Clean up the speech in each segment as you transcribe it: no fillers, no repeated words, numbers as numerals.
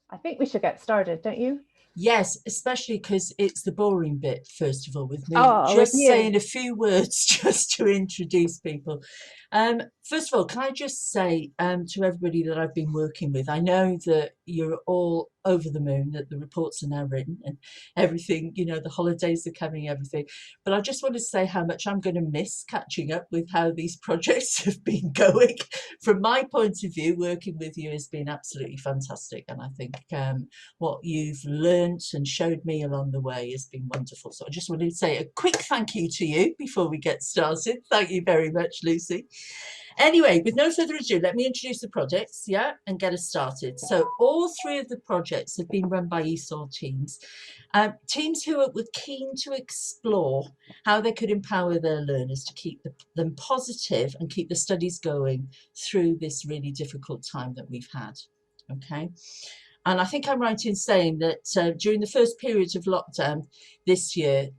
I think we should get started, don't you? Yes, especially because it's the boring bit, first of all, with me Oh, with just you. saying a few words just to introduce people. First of all, can I just say to everybody that I've been working with, I know that you're all over the moon, that the reports are now written and everything, the holidays are coming, everything. But I just want to say how much I'm going to miss catching up with how these projects have been going. From my point of view, working with you has been absolutely fantastic. And I think what you've learnt and showed me along the way has been wonderful. So I just wanted to say a quick thank you to you before we get started. Thank you very much, Lucy. Anyway, with no further ado, let me introduce the projects, yeah, and get us started. So all three of the projects have been run by ESOL teams, teams who were keen to explore how they could empower their learners to keep them positive and keep the studies going through this really difficult time that we've had. Okay. And I think I'm right in saying that during the first period of lockdown this year,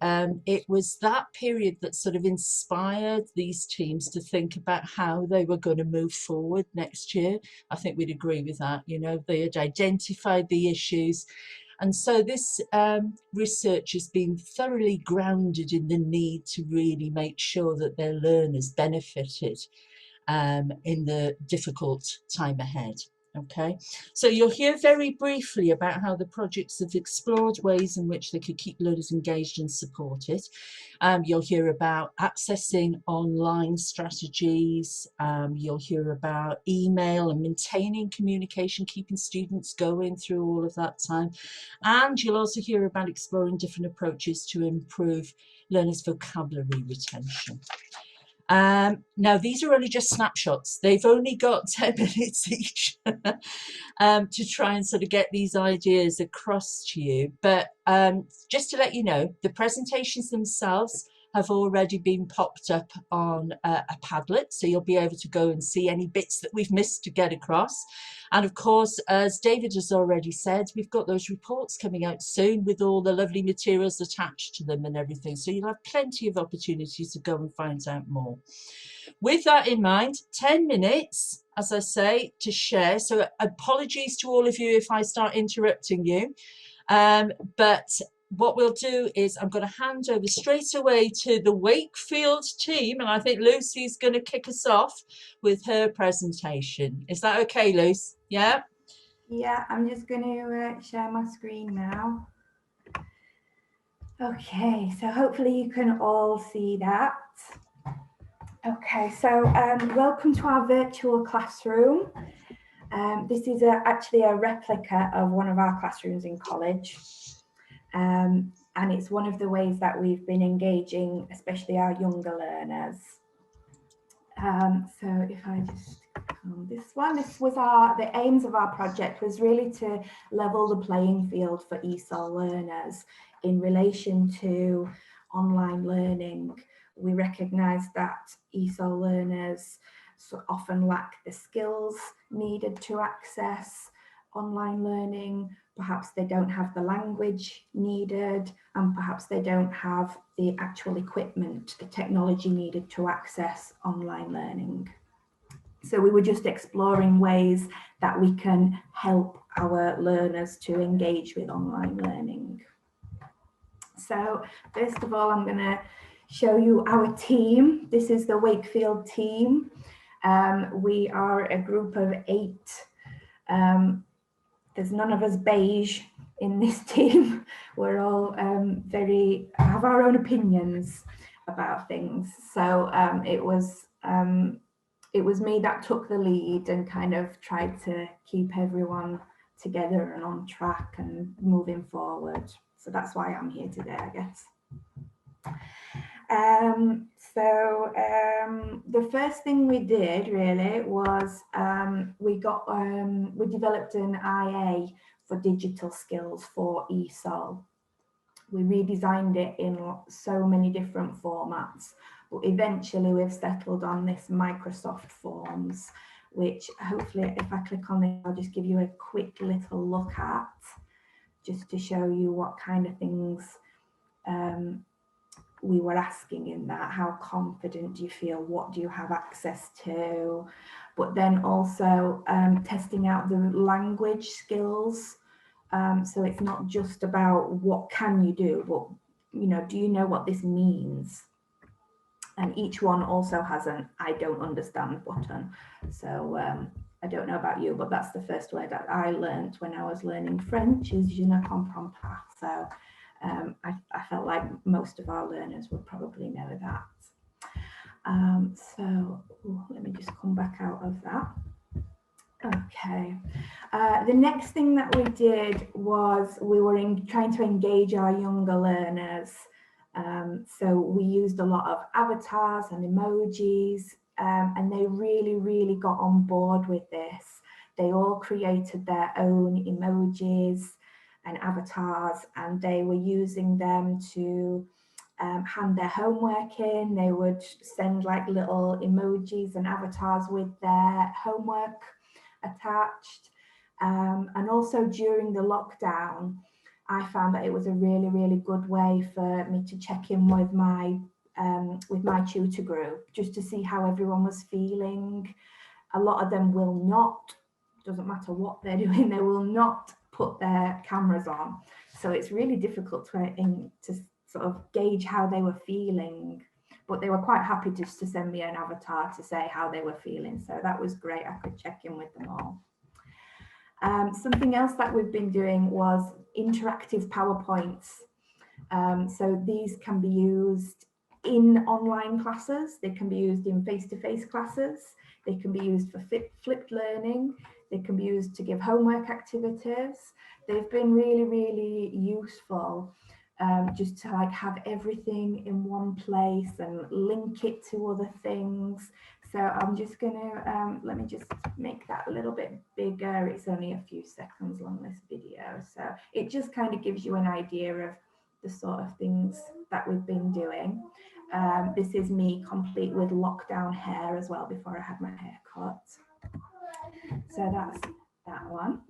it was that period that sort of inspired these teams to think about how they were going to move forward next year. I think we'd agree with that. They had identified the issues. And so this research has been thoroughly grounded in the need to really make sure that their learners benefited in the difficult time ahead. Okay, so you'll hear very briefly about how the projects have explored ways in which they could keep learners engaged and supported. You'll hear about accessing online strategies. You'll hear about email and maintaining communication, keeping students going through all of that time. And you'll also hear about exploring different approaches to improve learners' vocabulary retention. Now, these are only just snapshots. They've only got 10 minutes each to try and sort of get these ideas across to you. But just to let you know, the presentations themselves have already been popped up on a Padlet, so you'll be able to go and see any bits that we've missed to get across. And of course, as David has already said, we've got those reports coming out soon with all the lovely materials attached to them and everything. So you'll have plenty of opportunities to go and find out more. With that in mind, 10 minutes, as I say, to share. So apologies to all of you if I start interrupting you. But what we'll do is I'm going to hand over straight away to the Wakefield team, and I think Lucy's going to kick us off with her presentation. Is that okay, Lucy? Yeah? Yeah, I'm just going to share my screen now. Okay, so hopefully you can all see that. Okay, so welcome to our virtual classroom. This is actually a replica of one of our classrooms in college. And it's one of the ways that we've been engaging, especially our younger learners. So if I just this was the aims of our project was really to level the playing field for ESOL learners in relation to online learning. We recognise that ESOL learners so often lack the skills needed to access online learning. Perhaps they don't have the language needed, and perhaps they don't have the actual equipment, the technology needed to access online learning. So we were just exploring ways that we can help our learners to engage with online learning. So first of all, I'm going to show you our team. This is the Wakefield team. We are a group of 8. There's none of us beige in this team. We're all have our own opinions about things. So it was me that took the lead and kind of tried to keep everyone together and on track and moving forward. So that's why I'm here today, I guess. The first thing we did really was we developed an IA for digital skills for ESOL. We redesigned it in so many different formats, but eventually we've settled on this Microsoft Forms, which hopefully if I click on it, I'll just give you a quick little look at, just to show you what kind of things we were asking in that. How confident do you feel? What do you have access to? But then also testing out the language skills So it's not just about what can you do, but do you know what this means? And each one also has an I don't understand button. So I don't know about you, but that's the first word that I learned when I was learning French, is je ne comprends pas. So I felt like most of our learners would probably know that. Let me just come back out of that. Okay. The next thing that we did was we were trying to engage our younger learners. So we used a lot of avatars and emojis, and they really, really got on board with this. They all created their own emojis and avatars, and they were using them to hand their homework in. They would send like little emojis and avatars with their homework attached. And also during the lockdown, I found that it was a really, really good way for me to check in with my tutor group, just to see how everyone was feeling. A lot of them will not, doesn't matter what they're doing, they will not put their cameras on. So it's really difficult to sort of gauge how they were feeling, but they were quite happy just to send me an avatar to say how they were feeling. So that was great. I could check in with them all. Something else that we've been doing was interactive PowerPoints. So these can be used in online classes. They can be used in face-to-face classes. They can be used for flipped learning. They can be used to give homework activities. They've been really, really useful, just to like have everything in one place and link it to other things. So I'm just gonna, let me just make that a little bit bigger. It's only a few seconds long, this video. So it just kind of gives you an idea of the sort of things that we've been doing. This is me complete with lockdown hair as well, before I had my hair cut. So that's that one.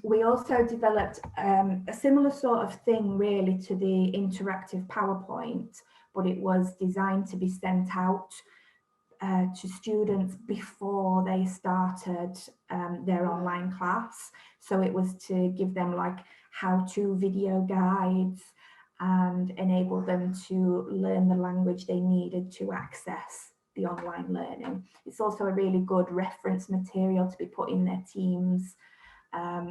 We also developed a similar sort of thing really to the interactive PowerPoint, but it was designed to be sent out to students before they started their online class. So it was to give them like how-to video guides and enable them to learn the language they needed to access the online learning. It's also a really good reference material to be put in their teams.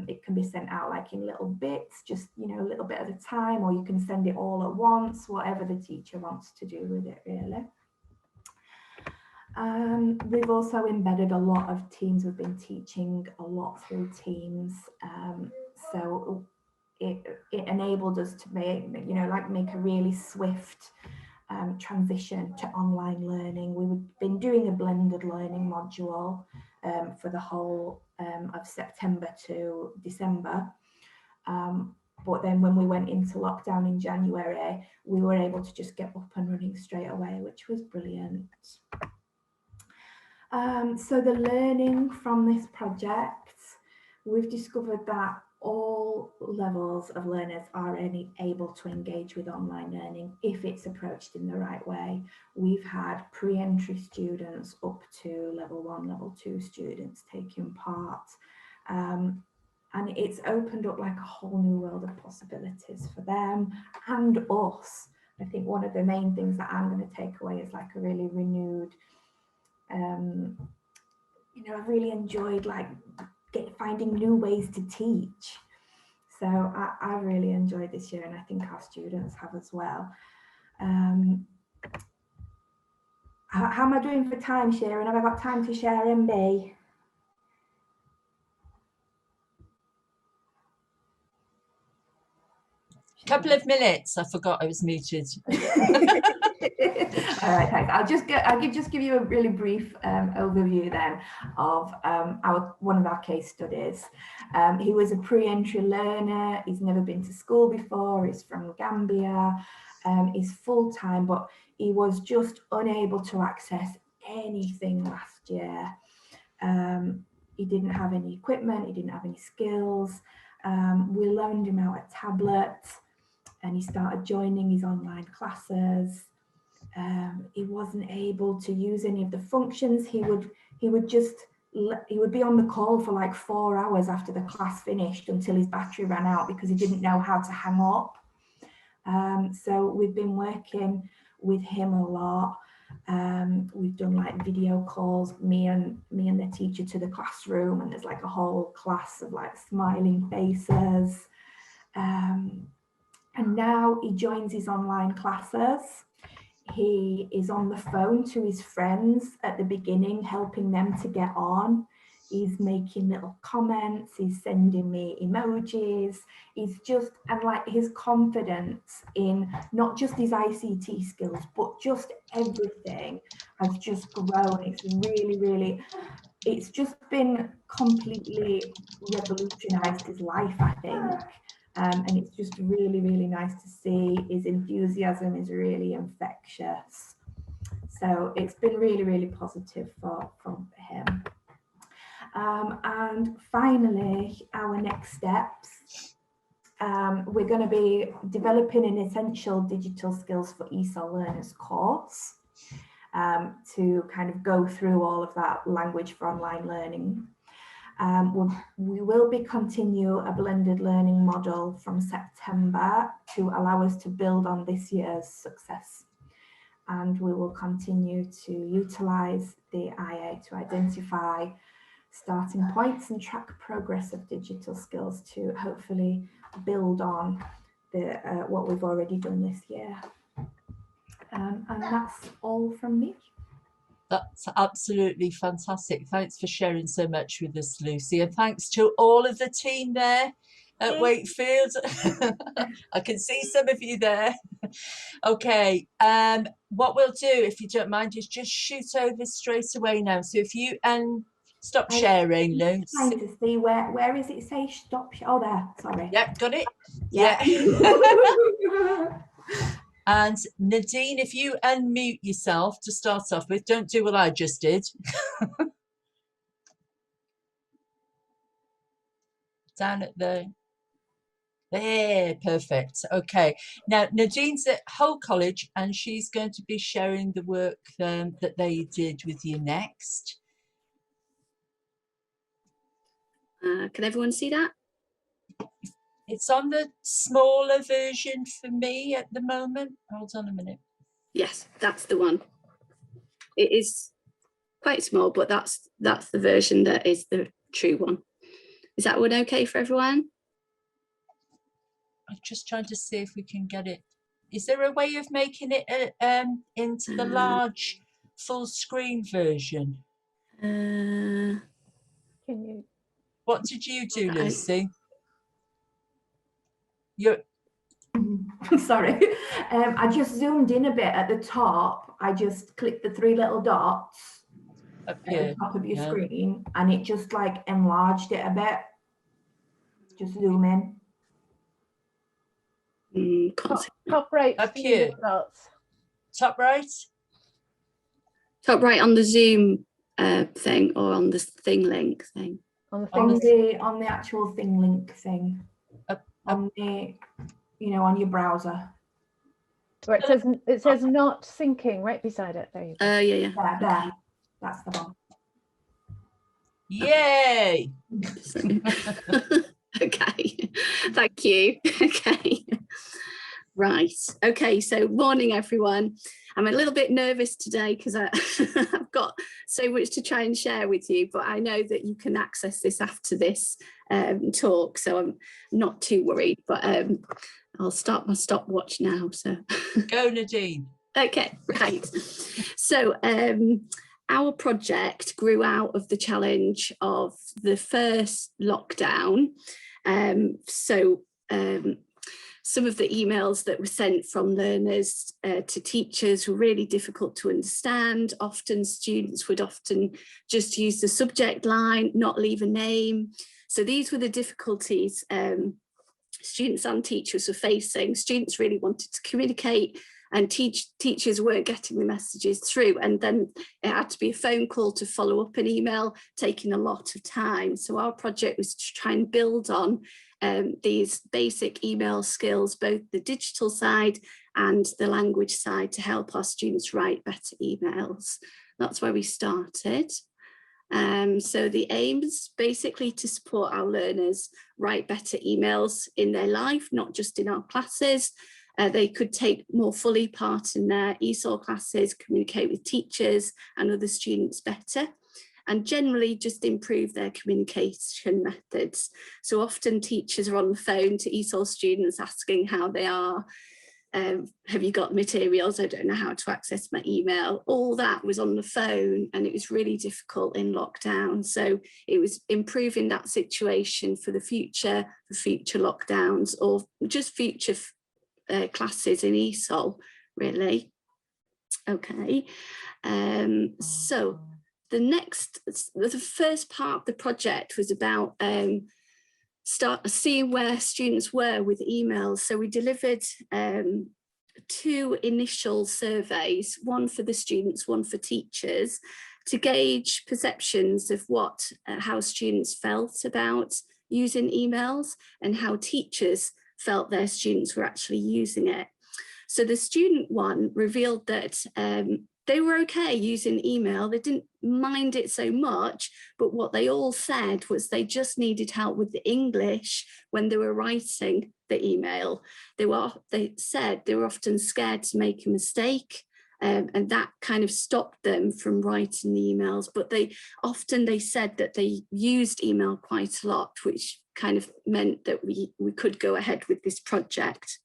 It can be sent out like in little bits, just a little bit at a time, or you can send it all at once, whatever the teacher wants to do with it really. We've also embedded a lot of Teams. We've been teaching a lot through Teams, so it enabled us to make a really swift transition to online learning. We've been doing a blended learning module for the whole of September to December. But then when we went into lockdown in January, we were able to just get up and running straight away, which was brilliant. So the learning from this project, we've discovered that all levels of learners are able to engage with online learning if it's approached in the right way. We've had pre-entry students up to level 1, level 2 students taking part. And it's opened up like a whole new world of possibilities for them and us. I think one of the main things that I'm going to take away is like a really renewed, I've really enjoyed like finding new ways to teach. So I really enjoyed this year, and I think our students have as well. How am I doing for time, Sheran? Have I got time to share MB? Couple of minutes. I forgot I was muted. All right, thanks. I'll just give you a really brief overview then of one of our case studies. He was a pre-entry learner. He's never been to school before. He's from Gambia. He's full-time, but he was just unable to access anything last year. He didn't have any equipment. He didn't have any skills. We loaned him out a tablet, and he started joining his online classes. He wasn't able to use any of the functions. He would just he would be on the call for like 4 hours after the class finished until his battery ran out because he didn't know how to hang up. So we've been working with him a lot. We've done like video calls, me and the teacher to the classroom, and there's like a whole class of like smiling faces. And now he joins his online classes. He is on the phone to his friends at the beginning, helping them to get on. He's making little comments, he's sending me emojis. He's just, and like his confidence in not just his ICT skills, but just everything has just grown. It's really, really, it's just been completely revolutionized his life, I think. And it's just really, really nice to see. His enthusiasm is really infectious. So it's been really, really positive for him. And finally, our next steps. We're going to be developing an essential digital skills for ESOL learners course to kind of go through all of that language for online learning. We will be continue a blended learning model from September to allow us to build on this year's success. And we will continue to utilise the IA to identify starting points and track progress of digital skills to hopefully build on the what we've already done this year. And that's all from me. That's absolutely fantastic. Thanks for sharing so much with us, Lucy, and thanks to all of the team there at Wakefield. I can see some of you there. Okay, what we'll do, if you don't mind, is just shoot over straight away now. So if you stop sharing, Lucy. Trying to see where is it say stop? Oh, there. Sorry. Yep, got it. Yeah. And Nadine, if you unmute yourself to start off with, don't do what I just did. Down at there, perfect. Okay, now Nadine's at Hull College and she's going to be sharing the work that they did with you next. Can everyone see that? It's on the smaller version for me at the moment. Hold on a minute. Yes, that's the one. It is quite small, but that's the version that is the true one. Is that one okay for everyone? I'm just trying to see if we can get it. Is there a way of making it into the large full screen version? Can you? What did you do, Lucy? You're sorry. I just zoomed in a bit at the top. I just clicked the 3 little dots up at here. the top of your screen, and it just like enlarged it a bit. Just zoom in. Top right. Up here. Dots. Top right. Top right on the Zoom thing, or on the thing link thing. On the actual thing link thing. On the, you know, on your browser. Where it says not syncing right beside it. There you go. Yeah. There. That's the one. Yay! Okay, thank you. Okay, right. Okay, so morning everyone. I'm a little bit nervous today because I've got so much to try and share with you, but I know that you can access this after this talk, so I'm not too worried, but I'll start my stopwatch now. So go, Nadine. Okay, right. So our project grew out of the challenge of the first lockdown. Some of the emails that were sent from learners to teachers were really difficult to understand. Often students would just use the subject line, not leave a name. So these were the difficulties students and teachers were facing. Students really wanted to communicate, and teachers weren't getting the messages through, and then it had to be a phone call to follow up an email, taking a lot of time. So our project was to try and build on these basic email skills, both the digital side and the language side, to help our students write better emails. That's where we started. So the aims basically to support our learners write better emails in their life, not just in our classes. They could take more fully part in their ESOL classes, communicate with teachers and other students better, and generally just improve their communication methods. So often teachers are on the phone to ESOL students asking how they are. Have you got the materials? I don't know how to access my email. All that was on the phone, and it was really difficult in lockdown. So it was improving that situation for the future, for future lockdowns, or just future classes in ESOL, really. Okay, so the first part of the project was about seeing where students were with emails. So we delivered 2 initial surveys, one for the students, one for teachers, to gauge perceptions of how students felt about using emails and how teachers felt their students were actually using it. So the student one revealed that they were okay using email. They didn't mind it so much, but what they all said was they just needed help with the English when they were writing the email. They said they were often scared to make a mistake, and that kind of stopped them from writing the emails. But they said that they used email quite a lot, which kind of meant that we could go ahead with this project.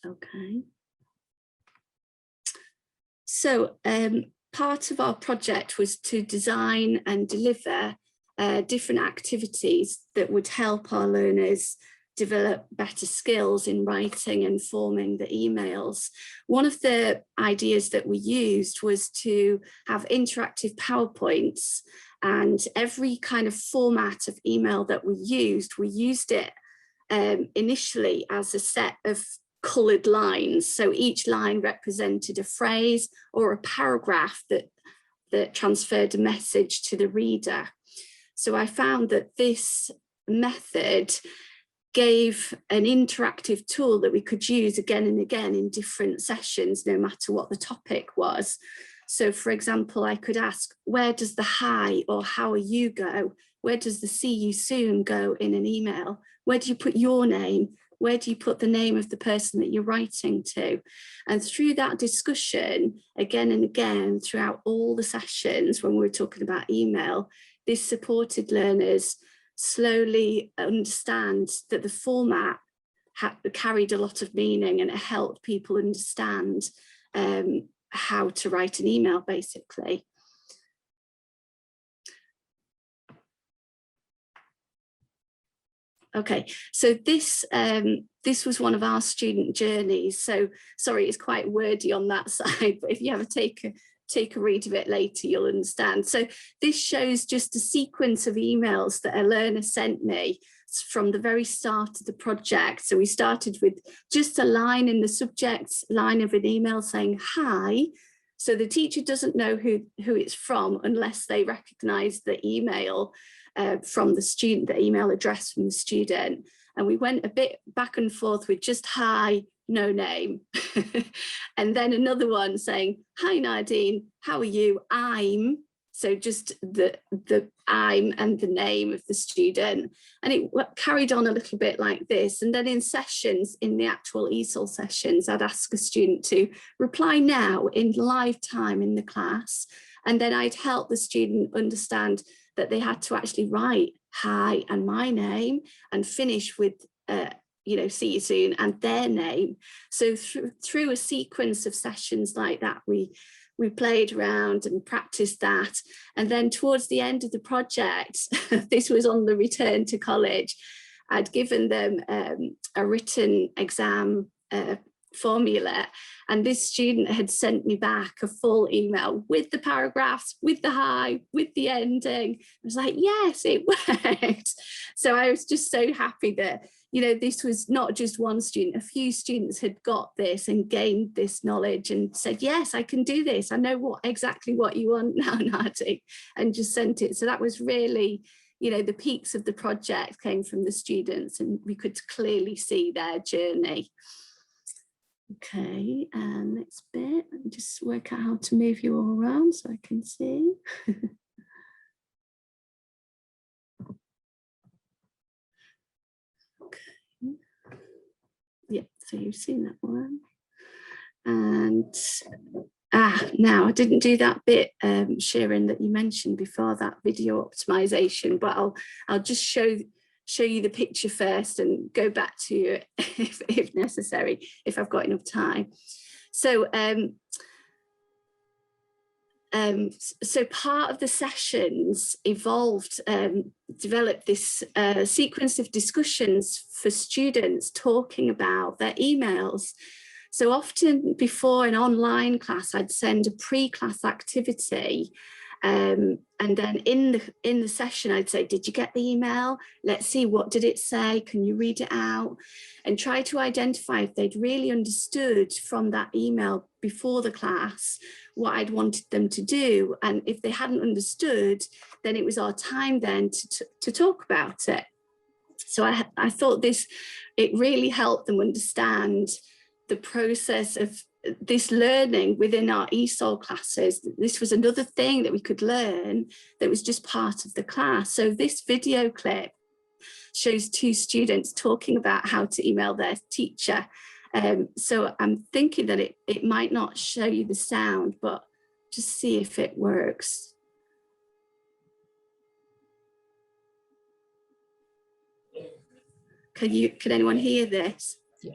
Okay. So part of our project was to design and deliver different activities that would help our learners develop better skills in writing and forming the emails. One of the ideas that we used was to have interactive PowerPoints, and every kind of format of email that we used it initially as a set of coloured lines. So each line represented a phrase or a paragraph that transferred a message to the reader. So I found that this method gave an interactive tool that we could use again and again in different sessions, no matter what the topic was. So for example, I could ask, where does the hi or how are you go? Where does the see you soon go in an email? Where do you put your name? Where do you put the name of the person that you're writing to? And through that discussion, again and again, throughout all the sessions when we were talking about email, this supported learners slowly understand that the format carried a lot of meaning, and it helped people understand how to write an email, basically. Okay, so this was one of our student journeys. So sorry, it's quite wordy on that side, but if you ever take a read of it later, you'll understand. So this shows just a sequence of emails that a learner sent me from the very start of the project. So we started with just a line in the subject line of an email saying hi. So the teacher doesn't know who it's from unless they recognize the email from the student, the email address from the student. And we went a bit back and forth with just hi, no name. And then another one saying, hi Nadine, how are you? I'm, so just the I'm and the name of the student. And it carried on a little bit like this. And then in sessions, in the actual ESOL sessions, I'd ask a student to reply now in live time in the class. And then I'd help the student understand that they had to actually write hi and my name and finish with see you soon and their name. So through a sequence of sessions like that, we played around and practiced that. And then towards the end of the project, this was on the return to college, I'd given them a written exam formula, and this student had sent me back a full email with the paragraphs, with the hi, with the ending. I was like, yes, it worked. So I was just so happy that, this was not just one student, a few students had got this and gained this knowledge and said, yes, I can do this. I know exactly what you want now, Nadi, and just sent it. So that was really, the peaks of the project came from the students, and we could clearly see their journey. Okay, and next bit, let me just work out how to move you all around so I can see. Okay. Yeah, so you've seen that one. And now I didn't do that bit, Sheran, that you mentioned before, that video optimization, but I'll just show you the picture first and go back to it if necessary, if I've got enough time. So so part of the sessions developed this sequence of discussions for students talking about their emails. So often before an online class, I'd send a pre-class activity, and then in the session, I'd say, did you get the email? Let's see, what did it say? Can you read it out? And try to identify if they'd really understood from that email before the class what I'd wanted them to do. And if they hadn't understood, then it was our time then to talk about it. So I thought it really helped them understand the process of this learning within our ESOL classes. This was another thing that we could learn that was just part of the class. So this video clip shows two students talking about how to email their teacher. So I'm thinking that it might not show you the sound, but just see if it works. Can anyone hear this? Yeah.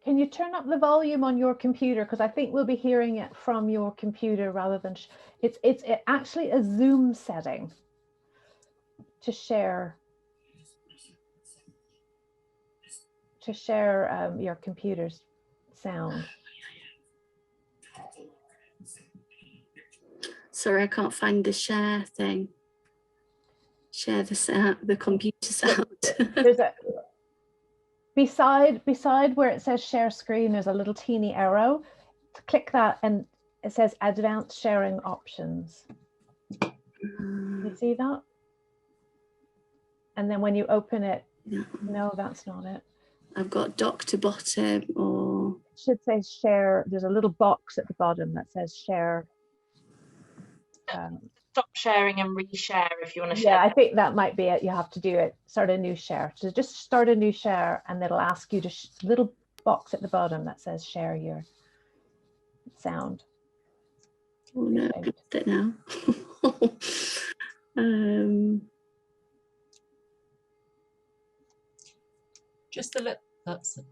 Can you turn up the volume on your computer? Because I think we'll be hearing it from your computer rather than it's actually a Zoom setting to share your computer's sound. Sorry, I can't find the share thing. Share the sound, the computer sound. There's a beside where it says share screen, there's a little teeny arrow. Click that and it says advanced sharing options. You see that? And then when you open it, no, that's not it. I've got dock to bottom, or it should say share. There's a little box at the bottom that says share. Stop sharing and reshare if you want to share. Yeah, I think that might be it. You have to do it. Start a new share. So just start a new share, and it'll ask you to little box at the bottom that says share your sound. Oh no, I've got it now. Just a little. That's it.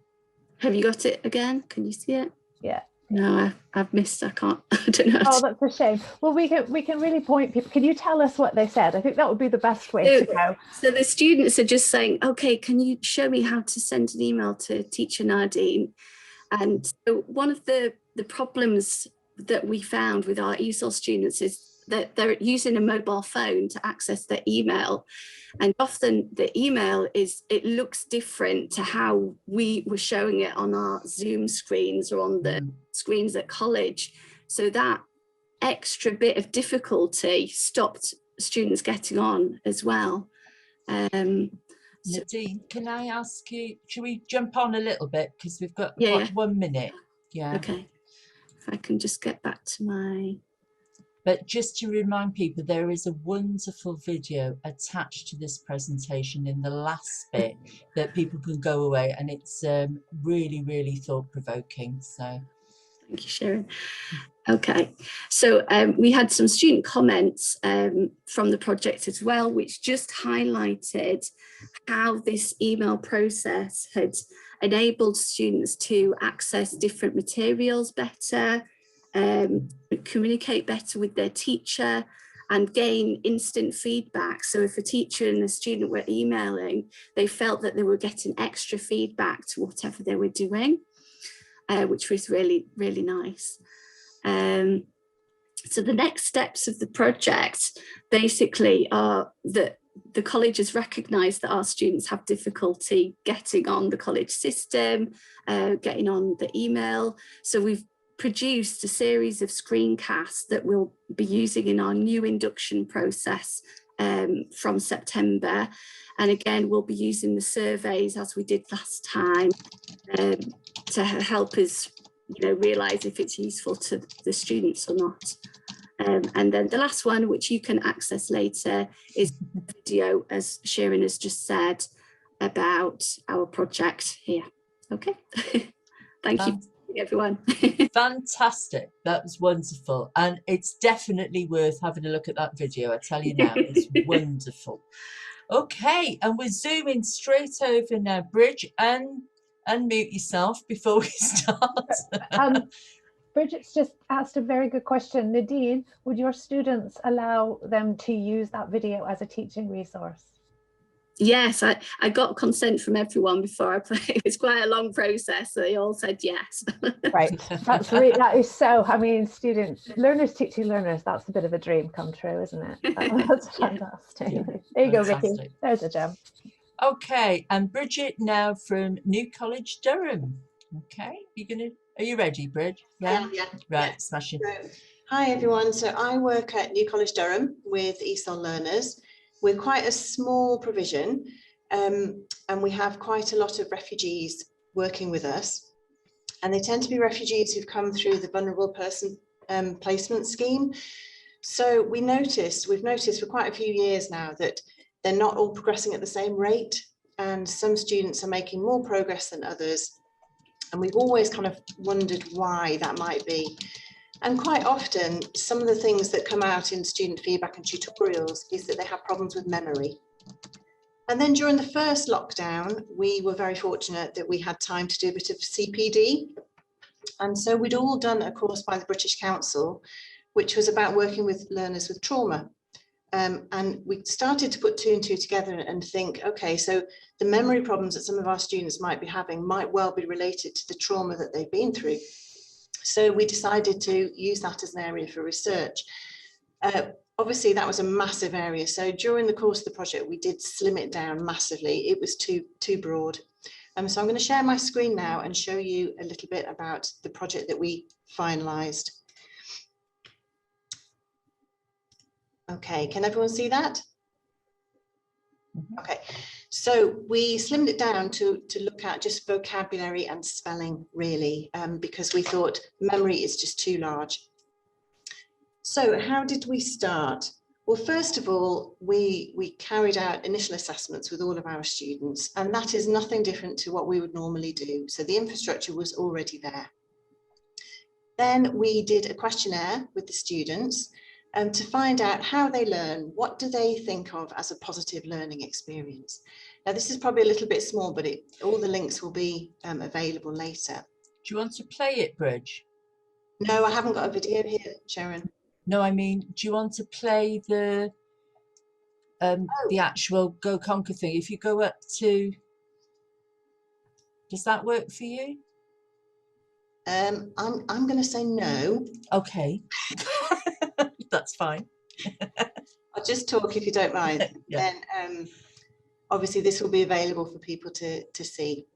Have you got it again? Can you see it? Yeah. No, I've missed. I can't. I don't know. Oh, that's a shame. Well, we can really point people. Can you tell us what they said? I think that would be the best way to go. So the students are just saying, okay, can you show me how to send an email to teacher Nadine? And so one of the problems that we found with our ESOL students is that they're using a mobile phone to access their email. And often the email it looks different to how we were showing it on our Zoom screens or on the screens at college. So that extra bit of difficulty stopped students getting on as well. Nadine, can I ask you, should we jump on a little bit? Because we've got 1 minute. Yeah. Okay. If I can just get back to my... But just to remind people, there is a wonderful video attached to this presentation in the last bit that people can go away, and it's really, really thought-provoking. So, thank you, Sheran. Okay, so we had some student comments from the project as well, which just highlighted how this email process had enabled students to access different materials better, communicate better with their teacher, and gain instant feedback. So if a teacher and a student were emailing, they felt that they were getting extra feedback to whatever they were doing, which was really, really nice. So the next steps of the project basically are that the college has recognised that our students have difficulty getting on the college system, getting on the email. So we've produced a series of screencasts that we'll be using in our new induction process from September. And again, we'll be using the surveys as we did last time to help us, realise if it's useful to the students or not. And then the last one, which you can access later, is a video, as Sheran has just said, about our project here. Okay, thank you everyone. Fantastic, that was wonderful, and it's definitely worth having a look at that video. I tell you now, it's wonderful. Okay, and we're zooming straight over now. Bridge, unmute yourself before we start. Bridget's just asked a very good question. Nadine, would your students allow them to use that video as a teaching resource? Yes, I got consent from everyone before I played. It was quite a long process, so they all said yes. Right, that is so, I mean, learners teaching learners, that's a bit of a dream come true, isn't it? That's fantastic. Yeah, there you go, fantastic. Vicky, there's a gem. Okay, and Bridget now from New College Durham. Okay, are you ready, Bridge? Yeah. Right, yeah. smashing. So, hi everyone, so I work at New College Durham with ESOL learners. We're quite a small provision, and we have quite a lot of refugees working with us, and they tend to be refugees who've come through the vulnerable person placement scheme. So we've noticed for quite a few years now that they're not all progressing at the same rate, and some students are making more progress than others, and we've always kind of wondered why that might be. And quite often, some of the things that come out in student feedback and tutorials is that they have problems with memory. And then during the first lockdown, we were very fortunate that we had time to do a bit of CPD. And so we'd all done a course by the British Council, which was about working with learners with trauma. And we started to put 2 and 2 together and think, okay, so the memory problems that some of our students might be having might well be related to the trauma that they've been through. So we decided to use that as an area for research. Obviously, that was a massive area. So during the course of the project, we did slim it down massively. It was too broad. So I'm going to share my screen now and show you a little bit about the project that we finalised. Okay, can everyone see that? Okay, so we slimmed it down to look at just vocabulary and spelling, really, because we thought memory is just too large. So how did we start? Well, first of all, we carried out initial assessments with all of our students, and that is nothing different to what we would normally do. So the infrastructure was already there. Then we did a questionnaire with the students to find out how they learn, what do they think of as a positive learning experience. Now, this is probably a little bit small, but all the links will be available later. Do you want to play it, Bridge? No, I haven't got a video here, Sharon. No, I mean, do you want to play the actual Go Conquer thing? If you go up to, does that work for you? I'm going to say no. Okay, that's fine. I'll just talk if you don't mind. Yeah. Then obviously this will be available for people to see.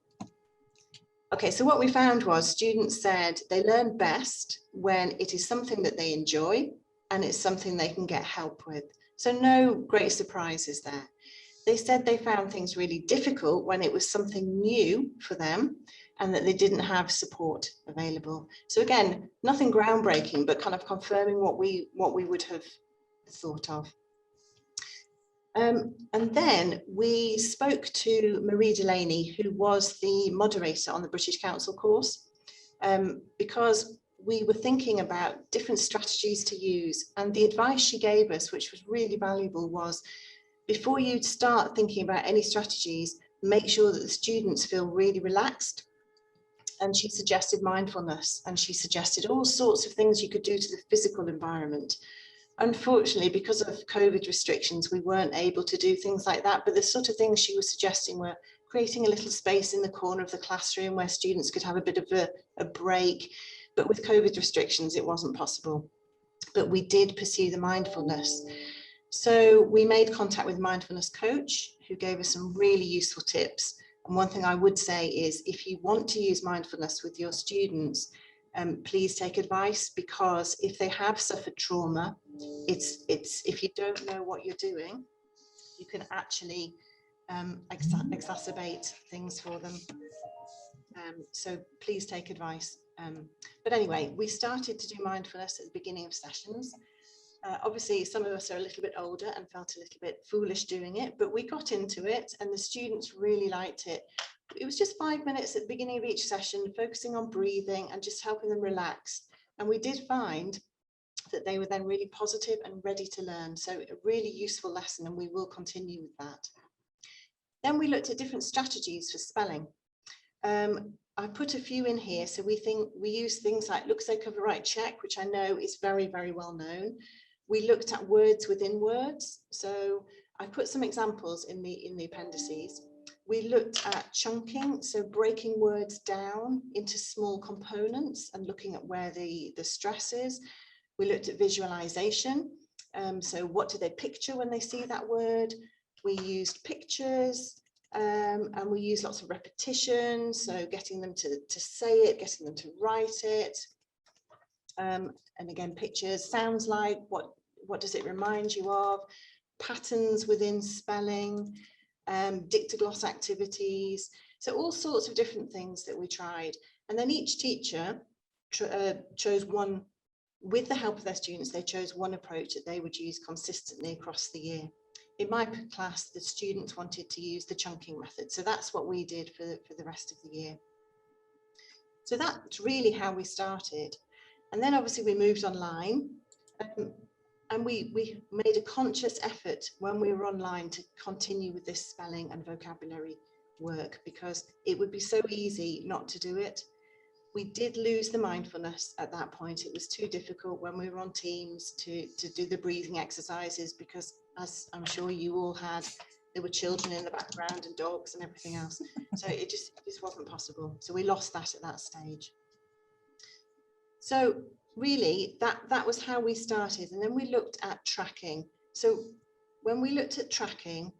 Okay, so what we found was students said they learn best when it is something that they enjoy and it's something they can get help with. So no great surprises there. They said they found things really difficult when it was something new for them and that they didn't have support available. So again, nothing groundbreaking, but kind of confirming what we would have thought of. And then we spoke to Marie Delaney, who was the moderator on the British Council course, because we were thinking about different strategies to use. And the advice she gave us, which was really valuable, was before you start thinking about any strategies, make sure that the students feel really relaxed. And she suggested mindfulness, and she suggested all sorts of things you could do to the physical environment. Unfortunately, because of COVID restrictions, we weren't able to do things like that, but the sort of things she was suggesting were creating a little space in the corner of the classroom where students could have a bit of a break. But with COVID restrictions, it wasn't possible. But we did pursue the mindfulness. So we made contact with a mindfulness coach who gave us some really useful tips. And one thing I would say is if you want to use mindfulness with your students, please take advice, because if they have suffered trauma, it's if you don't know what you're doing, you can actually exacerbate things for them. So please take advice. But anyway, we started to do mindfulness at the beginning of sessions. Obviously, some of us are a little bit older and felt a little bit foolish doing it, but we got into it and the students really liked it. It was just 5 minutes at the beginning of each session, focusing on breathing and just helping them relax. And we did find that they were then really positive and ready to learn. So a really useful lesson, and we will continue with that. Then we looked at different strategies for spelling. I put a few in here. So we use things like look, say, cover, write, check, which I know is very, very well known. We looked at words within words. So I put some examples in the appendices. We looked at chunking, so breaking words down into small components and looking at where the stress is. We looked at visualization. So what do they picture when they see that word? We used pictures. And we use lots of repetition, so getting them to say it, getting them to write it, and again pictures, sounds like, what does it remind you of, patterns within spelling, dictogloss activities, so all sorts of different things that we tried. And then each teacher chose one, with the help of their students, they chose one approach that they would use consistently across the year. In my class, the students wanted to use the chunking method. So that's what we did for the rest of the year. So that's really how we started. And then obviously we moved online, and we made a conscious effort when we were online to continue with this spelling and vocabulary work, because it would be so easy not to do it. We did lose the mindfulness at that point. It was too difficult when we were on Teams to do the breathing exercises, because as I'm sure you all had, there were children in the background and dogs and everything else. So it just wasn't possible. So we lost that at that stage. So really that was how we started. And then we looked at tracking. So when we looked at tracking,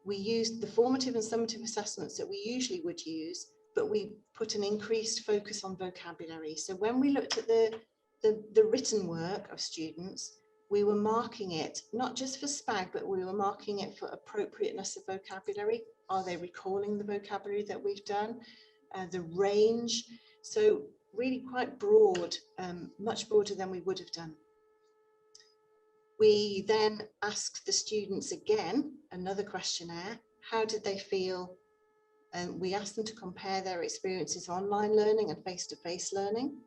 we used the formative and summative assessments that we usually would use, but we put an increased focus on vocabulary. So when we looked at the written work of students, we were marking it, not just for SPAG, but we were marking it for appropriateness of vocabulary. Are they recalling the vocabulary that we've done? The range. So really quite broad, much broader than we would have done. We then asked the students again, another questionnaire, how did they feel? And we asked them to compare their experiences of online learning and face-to-face learning.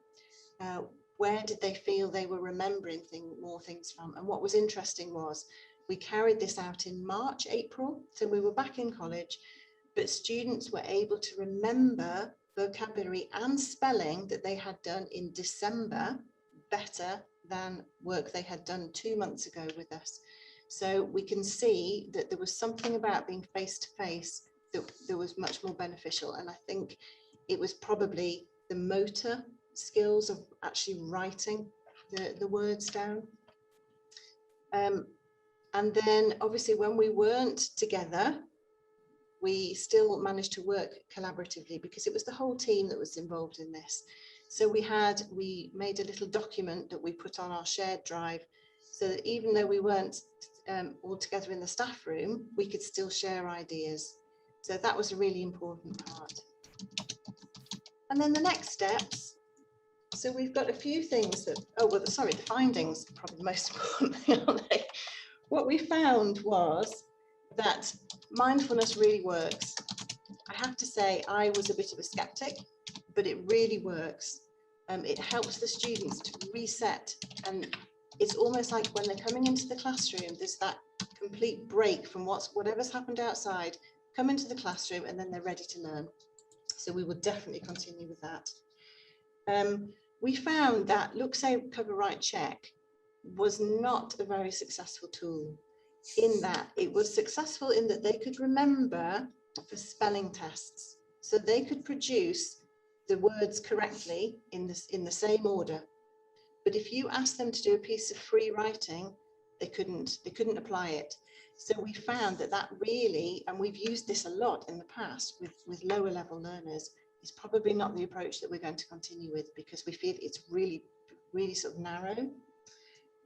Where did they feel they were remembering more things from? And what was interesting was we carried this out in March, April, so we were back in college, but students were able to remember vocabulary and spelling that they had done in December better than work they had done 2 months ago with us. So we can see that there was something about being face-to-face that was much more beneficial. And I think it was probably the motor skills of actually writing the words down. And then obviously when we weren't together, we still managed to work collaboratively, because it was the whole team that was involved in this. So we made a little document that we put on our shared drive, so that even though we weren't all together in the staff room, we could still share ideas. So that was a really important part. And then the next steps. So we've got a few things that, the findings are probably the most important thing, aren't they? What we found was that mindfulness really works. I have to say, I was a bit of a skeptic, but it really works. It helps the students to reset, and it's almost like when they're coming into the classroom, there's that complete break from whatever's happened outside, come into the classroom, and then they're ready to learn. So we will definitely continue with that. We found that look, say, cover, write, check was not a very successful tool, in that it was successful in that they could remember for spelling tests. So they could produce the words correctly in the same order. But if you asked them to do a piece of free writing, they couldn't apply it. So we found that really, and we've used this a lot in the past with lower level learners, is probably not the approach that we're going to continue with, because we feel it's really, really sort of narrow.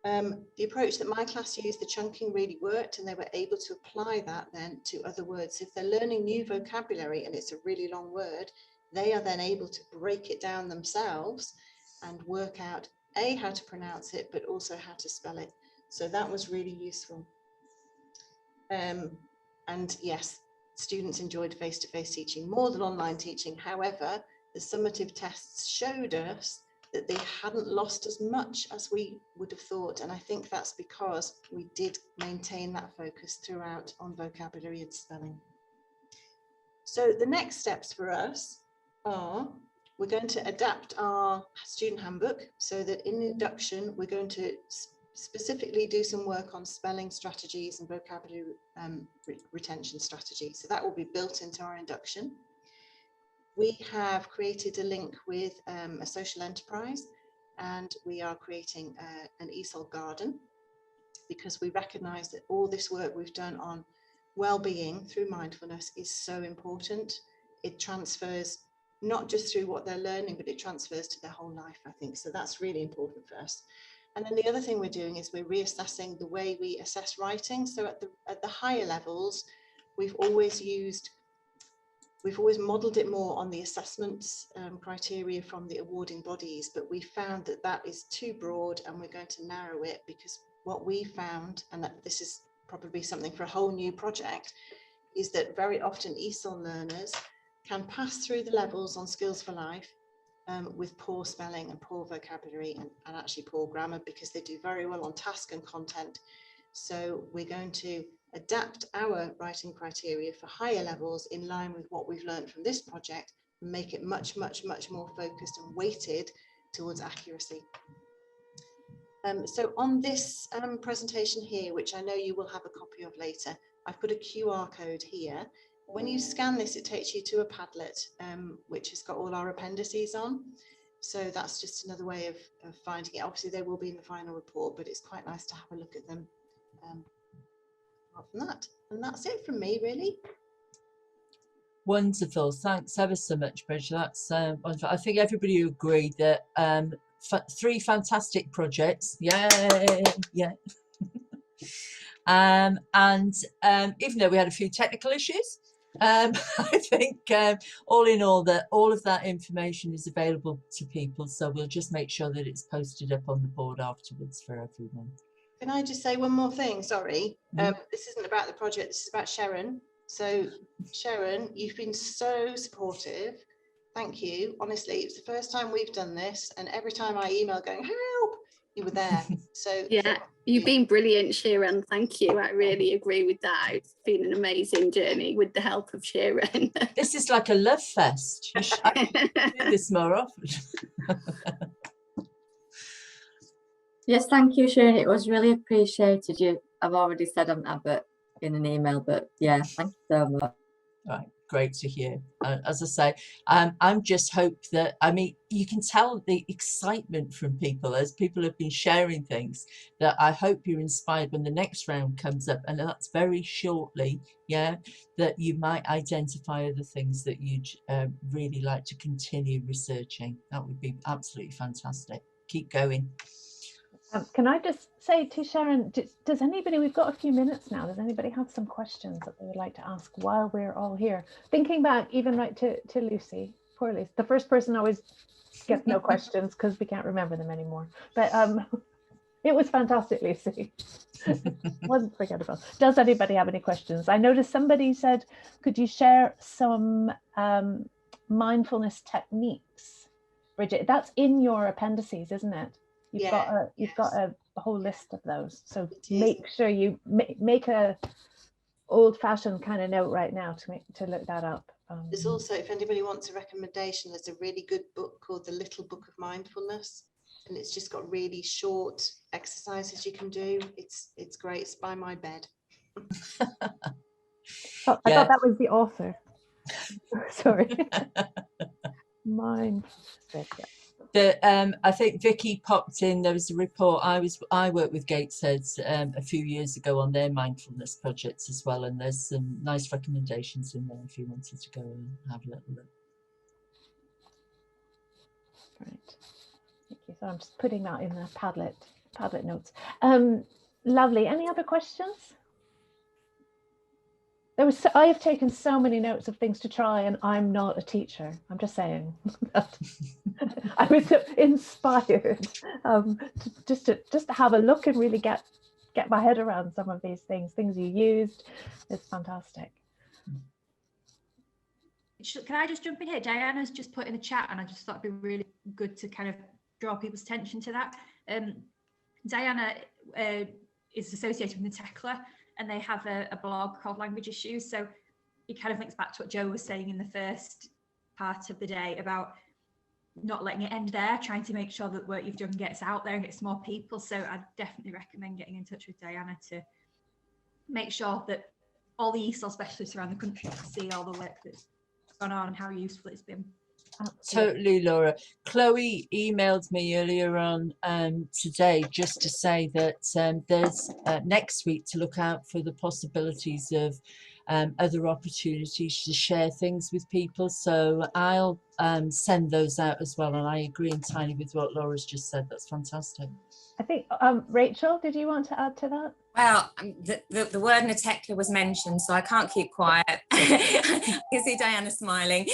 The approach that my class used, the chunking, really worked, and they were able to apply that then to other words. If they're learning new vocabulary and it's a really long word, they are then able to break it down themselves and work out how to pronounce it, but also how to spell it. So that was really useful. And yes, students enjoyed face-to-face teaching more than online teaching. However, the summative tests showed us that they hadn't lost as much as we would have thought. And I think that's because we did maintain that focus throughout on vocabulary and spelling. So the next steps for us are, we're going to adapt our student handbook so that in the induction, we're going to specifically do some work on spelling strategies and vocabulary retention strategies. So that will be built into our induction. We have created a link with a social enterprise, and we are creating an ESOL garden, because we recognise that all this work we've done on well-being through mindfulness is so important. It transfers not just through what they're learning, but it transfers to their whole life, I think. So that's really important for us. And then the other thing we're doing is we're reassessing the way we assess writing. So at the higher levels, we've always modelled it more on the assessments criteria from the awarding bodies, but we found that that is too broad, and we're going to narrow it, because what we found, and that this is probably something for a whole new project, is that very often ESOL learners can pass through the levels on Skills for Life with poor spelling and poor vocabulary and actually poor grammar, because they do very well on task and content. So we're going to adapt our writing criteria for higher levels in line with what we've learned from this project, and make it much, much, much more focused and weighted towards accuracy. So on this presentation here, which I know you will have a copy of later, I've put a QR code here. When you scan this, it takes you to a Padlet, which has got all our appendices on. So that's just another way of finding it. Obviously, they will be in the final report, but it's quite nice to have a look at them. Apart from that, and that's it from me, really. Wonderful. Thanks ever so much, Bridget. That's wonderful. I think everybody agreed that 3 fantastic projects. Yay! Yeah. And even though we had a few technical issues, I think all in all, that all of that information is available to people. So we'll just make sure that it's posted up on the board afterwards for everyone. Can I just say one more thing? Sorry, this isn't about the project. This is about Sheran. So Sheran, you've been so supportive. Thank you. Honestly, it's the first time we've done this, and every time I email going, help, you were there. So yeah, you've been brilliant, Sheran. Thank you. I really agree with that. It's been an amazing journey with the help of Sheran. This is like a love fest. You should do this more often. Yes, thank you, Sheran. It was really appreciated. I've already said but in an email, but yeah, thank you so much. Right, great to hear. As I say, I'm just hope that, I mean, you can tell the excitement from people as people have been sharing things, that I hope you're inspired when the next round comes up, and that's very shortly, yeah, that you might identify other things that you'd really like to continue researching. That would be absolutely fantastic. Keep going. Can I just say to Sheran, does anybody, we've got a few minutes now, does anybody have some questions that they would like to ask while we're all here? Thinking back even right to Lucy, poor Lucy, the first person always gets no questions because we can't remember them anymore. But it was fantastic, Lucy. Wasn't forgettable. Does anybody have any questions? I noticed somebody said, could you share some mindfulness techniques? Bridget, that's in your appendices, isn't it? You've got a whole list of those, so make sure you make a old-fashioned kind of note right now to look that up. There's also, if anybody wants a recommendation, there's a really good book called The Little Book of Mindfulness, and it's just got really short exercises you can do. It's great. It's by my bed. I thought that was the author. Sorry. Mindfulness. I think Vicky popped in. There was a report. I worked with Gateshead a few years ago on their mindfulness projects as well, and there's some nice recommendations in there if you wanted to go and have a little look. Right. Thank you. So I'm just putting that in the Padlet notes. Lovely. Any other questions? I have taken so many notes of things to try, and I'm not a teacher. I'm just saying that I was so inspired just to have a look and really get my head around some of these things you used. It's fantastic. Can I just jump in here? Diana's just put in the chat, and I just thought it'd be really good to kind of draw people's attention to that. Diana is associated with the TECLA, and they have a blog called Language Issues. So it kind of links back to what Joe was saying in the first part of the day about not letting it end there, trying to make sure that the work you've done gets out there and gets more people. So I'd definitely recommend getting in touch with Diana to make sure that all the ESOL specialists around the country can see all the work that's gone on and how useful it's been. Totally, Laura. Chloe emailed me earlier on today just to say that there's next week to look out for the possibilities of other opportunities to share things with people. So I'll send those out as well. And I agree entirely with what Laura's just said. That's fantastic. I think, Rachel, did you want to add to that? Well, the word TECLA was mentioned, so I can't keep quiet. I can see Diana smiling.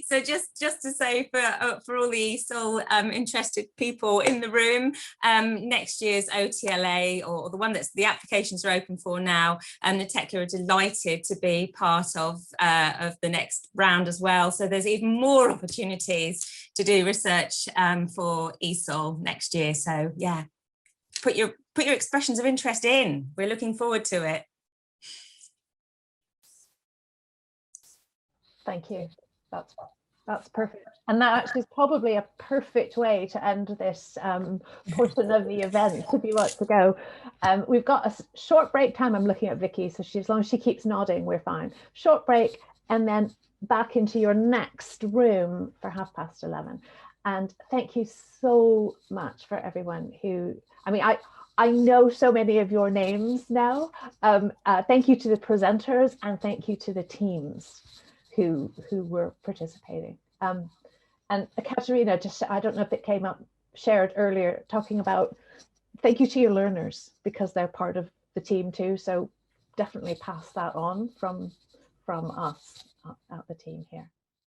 So just to say for all the ESOL interested people in the room, next year's OTLA, or the one that's the applications are open for now, TECLA are delighted to be part of the next round as well. So there's even more opportunities to do research for ESOL next year. So yeah, put your expressions of interest in. We're looking forward to it. Thank you. That's perfect. And that actually is probably a perfect way to end this portion of the event if you want to go. We've got a short break time. I'm looking at Vicky, so as long as she keeps nodding, we're fine. Short break, and then back into your next room for 11:30. And thank you so much for everyone who, I know so many of your names now. Thank you to the presenters, and thank you to the teams who were participating. And Katerina, I don't know if it came up, shared earlier, talking about thank you to your learners, because they're part of the team too. So definitely pass that on from us at the team here.